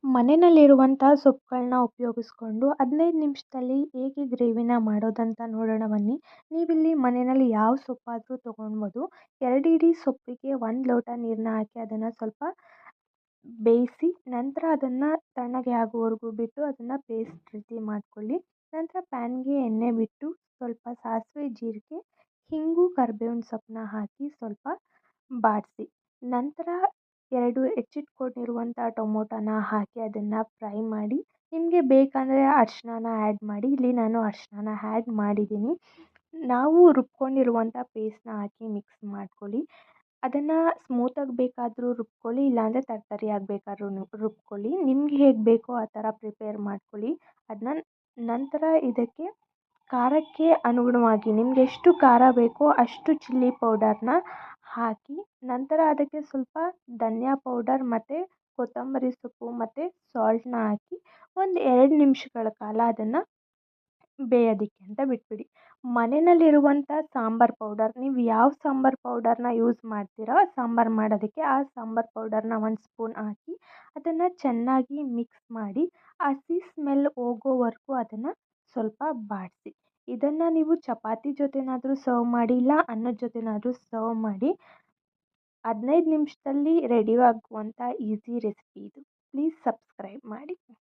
ಮನೆಯಲ್ಲಿರುವಂಥ ಸೊಪ್ಪುಗಳನ್ನ ಉಪಯೋಗಿಸ್ಕೊಂಡು 15 ನಿಮಿಷದಲ್ಲಿ ಹೇಗೆ ಗ್ರೇವಿನ ಮಾಡೋದಂತ ನೋಡೋಣ ಬನ್ನಿ. ನೀವಿಲ್ಲಿ ಮನೆಯಲ್ಲಿ ಯಾವ ಸೊಪ್ಪಾದರೂ ತೊಗೊಳ್ಬೋದು. 2 ಹಿಡಿ ಸೊಪ್ಪಿಗೆ 1 ಲೋಟ ನೀರನ್ನ ಹಾಕಿ ಅದನ್ನು ಸ್ವಲ್ಪ ಬೇಯಿಸಿ ನಂತರ ಅದನ್ನು ತಣ್ಣಗೆ ಆಗುವವರೆಗೂ ಬಿಟ್ಟು ಅದನ್ನು ಪೇಸ್ಟ್ ರೀತಿ ಮಾಡ್ಕೊಳ್ಳಿ. ನಂತರ ಪ್ಯಾನ್ಗೆ ಎಣ್ಣೆ ಬಿಟ್ಟು ಸ್ವಲ್ಪ ಸಾಸಿವೆ, ಜೀರಿಗೆ, ಹಿಂಗು, ಕರಿಬೇವಿನ ಸೊಪ್ಪನ್ನ ಹಾಕಿ ಸ್ವಲ್ಪ ಬಾಡಿಸಿ ನಂತರ 2 ಹೆಚ್ಚಿಟ್ಕೊಂಡಿರುವಂಥ ಟೊಮೊಟೊನ ಹಾಕಿ ಅದನ್ನು ಫ್ರೈ ಮಾಡಿ. ನಿಮಗೆ ಬೇಕಂದರೆ ಅರಿಶಿಣನ ಆ್ಯಡ್ ಮಾಡಿ. ಇಲ್ಲಿ ನಾನು ಅರಿಶಿಣನ ಆ್ಯಡ್ ಮಾಡಿದ್ದೀನಿ. ನಾವು ರುಬ್ಕೊಂಡಿರುವಂಥ ಪೇಸ್ಟ್ನ ಹಾಕಿ ಮಿಕ್ಸ್ ಮಾಡ್ಕೊಳ್ಳಿ. ಅದನ್ನು ಸ್ಮೂತಾಗಿ ಬೇಕಾದರೂ ರುಬ್ಕೊಳ್ಳಿ, ಇಲ್ಲಾಂದರೆ ತರ್ತರಿಯಾಗಿ ಬೇಕಾದ್ರೂ ರುಬ್ಕೊಳ್ಳಿ. ನಿಮ್ಗೆ ಹೇಗೆ ಬೇಕೋ ಆ ಥರ ಪ್ರಿಪೇರ್ ಮಾಡ್ಕೊಳ್ಳಿ. ಅದನ್ನ ನಂತರ ಇದಕ್ಕೆ ಖಾರಕ್ಕೆ ಅನುಗುಣವಾಗಿ ನಿಮ್ಗೆ ಎಷ್ಟು ಖಾರ ಬೇಕೋ ಅಷ್ಟು ಚಿಲ್ಲಿ ಪೌಡರ್ನ ಹಾಕಿ ನಂತರ ಅದಕ್ಕೆ ಸ್ವಲ್ಪ ಧನಿಯಾ ಪೌಡರ್ ಮತ್ತು ಕೊತ್ತಂಬರಿ ಸೊಪ್ಪು ಮತ್ತು ಸಾಲ್ಟನ್ನ ಹಾಕಿ ಒಂದು 2 ನಿಮಿಷಗಳ ಕಾಲ ಅದನ್ನು ಬೇಯೋದಕ್ಕೆ ಅಂತ ಬಿಟ್ಬಿಡಿ. ಮನೆಯಲ್ಲಿರುವಂಥ ಸಾಂಬಾರು ಪೌಡರ್, ನೀವು ಯಾವ ಸಾಂಬಾರು ಪೌಡರ್ನ ಯೂಸ್ ಮಾಡ್ತೀರೋ ಸಾಂಬಾರು ಮಾಡೋದಕ್ಕೆ ಆ ಸಾಂಬಾರು ಪೌಡರ್ನ 1 ಸ್ಪೂನ್ ಹಾಕಿ ಅದನ್ನು ಚೆನ್ನಾಗಿ ಮಿಕ್ಸ್ ಮಾಡಿ ಹಸಿ ಸ್ಮೆಲ್ ಹೋಗೋವರೆಗೂ ಅದನ್ನು ಸ್ವಲ್ಪ ಬಾಡಿಸಿ. ಇದನ್ನು ನೀವು ಚಪಾತಿ ಜೊತೆನಾದರೂ ಸರ್ವ್ ಮಾಡಿ, ಇಲ್ಲ ಅನ್ನದ ಜೊತೆನಾದರೂ ಸರ್ವ್ ಮಾಡಿ. 15 ನಿಮಿಷದಲ್ಲಿ ರೆಡಿ ಆಗುವಂಥ ಈಸಿ ರೆಸಿಪಿ ಇದು. ಪ್ಲೀಸ್ ಸಬ್ಸ್ಕ್ರೈಬ್ ಮಾಡಿ.